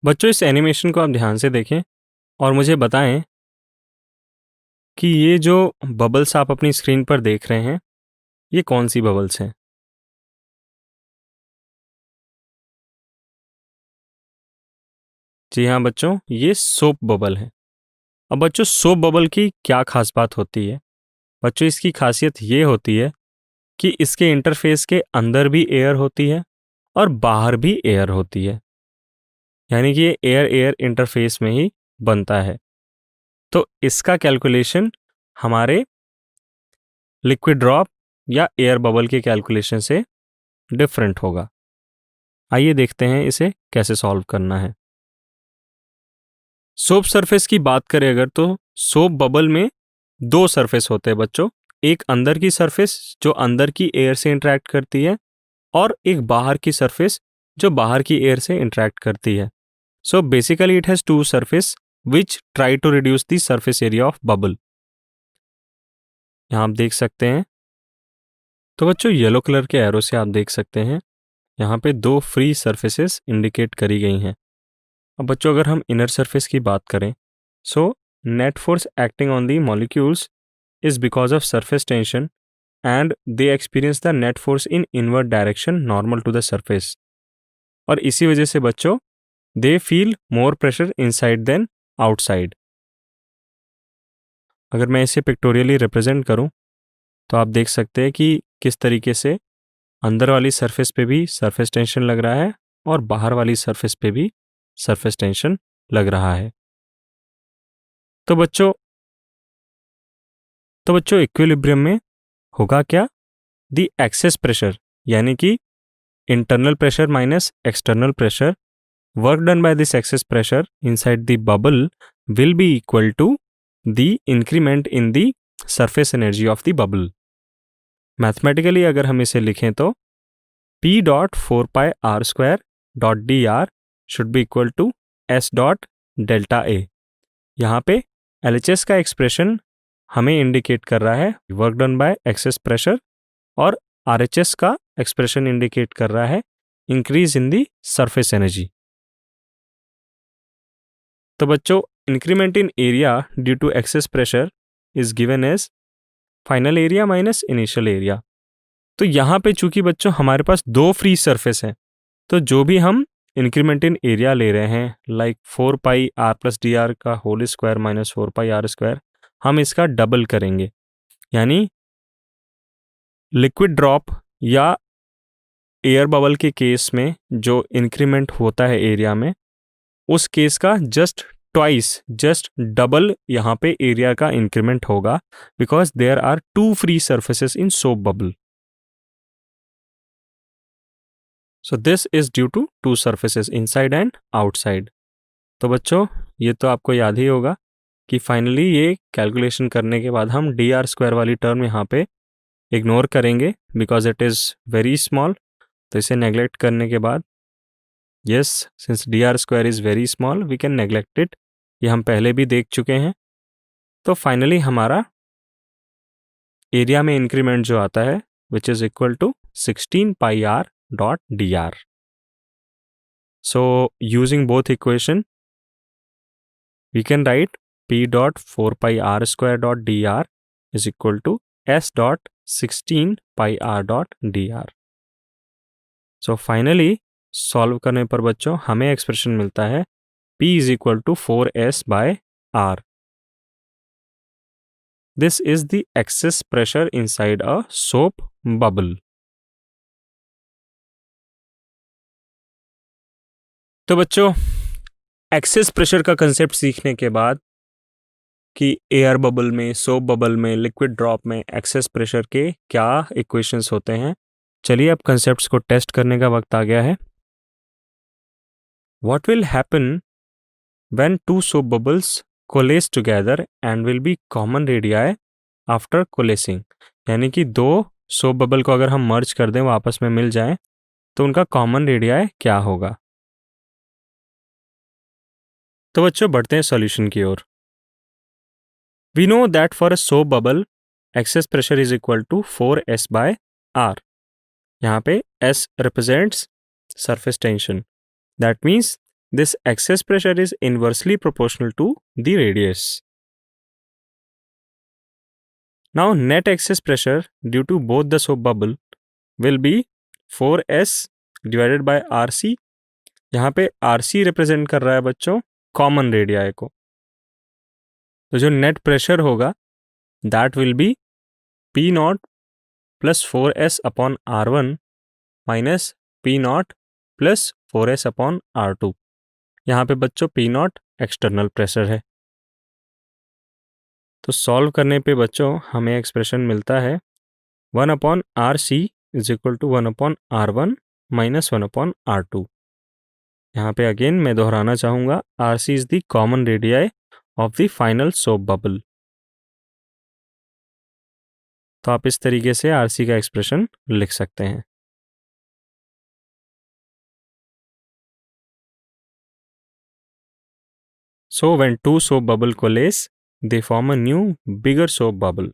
बच्चों, इस एनिमेशन को आप ध्यान से देखें और मुझे बताएं कि ये जो बबल्स आप अपनी स्क्रीन पर देख रहे हैं, ये कौन सी बबल्स हैं? जी हाँ बच्चों, ये सोप बबल है। अब बच्चों, सोप बबल की क्या खास बात होती है? बच्चों, इसकी खासियत ये होती है कि इसके इंटरफेस के अंदर भी एयर होती है और बाहर भी एयर होती है, यानी कि ये एयर एयर इंटरफेस में ही बनता है। तो इसका कैलकुलेशन हमारे लिक्विड ड्रॉप या एयर बबल के कैलकुलेशन से डिफरेंट होगा। आइए देखते हैं इसे कैसे सॉल्व करना है। सोप सरफेस की बात करें अगर, तो सोप बबल में दो सरफेस होते हैं बच्चों। एक अंदर की सरफेस जो अंदर की एयर से इंटरेक्ट करती है, और एक बाहर की सरफेस जो बाहर की एयर से इंटरेक्ट करती है। So basically it has two surface which try to reduce the surface area of bubble. यहाँ आप देख सकते हैं। तो बच्चों, येलो कलर के एरो से आप देख सकते हैं यहाँ पे दो फ्री सरफेसेस इंडिकेट करी गई हैं। अब बच्चों, अगर हम इनर सरफेस की बात करें, so net force acting on the molecules is because of surface tension, and they experience the net force in inward direction normal to the surface। और इसी वजह से बच्चों, they feel more pressure inside than outside। अगर मैं इसे pictorially represent करूं, तो आप देख सकते हैं कि किस तरीके से अंदर वाली सरफेस पे भी सरफेस टेंशन लग रहा है और बाहर वाली सरफेस पे भी सरफेस टेंशन लग रहा है। तो बच्चों इक्विलिब्रियम में होगा क्या? द एक्सेस प्रेशर, यानी कि internal pressure minus external pressure, work done by this excess pressure inside the bubble will be equal to the increment in the surface energy of the bubble। Mathematically अगर हम इसे लिखें तो P dot 4 pi are square dot D R should be equal to S dot delta A. यहाँ पे LHS का expression हमें indicate कर रहा है work done by excess pressure, और RHS का एक्सप्रेशन इंडिकेट कर रहा है increase in the surface energy. तो बच्चों, increment in area due to excess pressure is given as final area minus initial area. तो यहाँ पे चूंकि बच्चों हमारे पास दो फ्री सरफेस हैं, तो जो भी हम इंक्रीमेंट इन एरिया ले रहे हैं, like 4 pi R plus D R का whole square minus 4 pi are square, हम इसका डबल करेंगे। यानी लिक्विड ड्रॉप या एयर बबल के केस में जो इंक्रीमेंट होता है एरिया में, उस केस का जस्ट ट्वाइस, जस्ट डबल यहाँ पे एरिया का इंक्रीमेंट होगा, because there are two free surfaces in soap bubble. So this is due to two surfaces inside and outside. तो बच्चों, ये तो आपको याद ही होगा कि फाइनली ये कैलकुलेशन करने के बाद हम डी आर स्क्वायर वाली टर्म यहाँ पे इग्नोर करेंगे because it is very small. तो इसे नेग्लेक्ट करने के बाद, yes, since d r square is very small we can neglect it, ये हम पहले भी देख चुके हैं। तो फाइनली हमारा एरिया में इंक्रीमेंट जो आता है which is equal to 16 pi r dot D r. So using both equation we can write P dot 4 pi are square dot D r is equal to S dot 16 pi r dot D r. So finally solve करने पर बच्चों हमें expression मिलता है P is equal to 4S by R। This is the excess pressure inside a soap bubble। तो बच्चों, excess pressure का concept सीखने के बाद कि एयर बबल में, सोप बबल में, लिक्विड ड्रॉप में एक्सेस प्रेशर के क्या इक्वेशंस होते हैं, चलिए अब कंसेप्ट्स को टेस्ट करने का वक्त आ गया है। What will happen when two soap bubbles coalesce together and will be common radii after coalescing? यानी कि दो सोप बबल को अगर हम मर्ज कर दें, वो आपस में मिल जाएं, तो उनका कॉमन रेडियाई क्या होगा? तो बच्चों, बढ़ते हैं सॉल्यूशन की ओर। We know that for a soap bubble excess pressure is equal to 4S by R. यहाँ पे S represents surface tension, that means This excess pressure is inversely proportional to the radius. Now net excess pressure due to both the soap bubble will be 4s divided by rc. यहाँ पे rc represent कर रहा है बच्चों common radii को, तो जो net pressure होगा that will be P not plus 4s upon r1 minus P not plus 4s upon r2. यहाँ पे बच्चों पी नॉट एक्सटर्नल प्रेशर है. तो सॉल्व करने पे बच्चों हमें एक्सप्रेशन मिलता है 1 upon r c is equal to 1 upon r1 minus 1 upon r2. यहाँ पे अगेन मैं दोहराना चाहूँगा, r c is the common radii of the final soap bubble. तो आप इस तरीके से आर सी का एक्सप्रेशन लिख सकते हैं. So when two soap bubble coalesce, they form a new bigger soap bubble.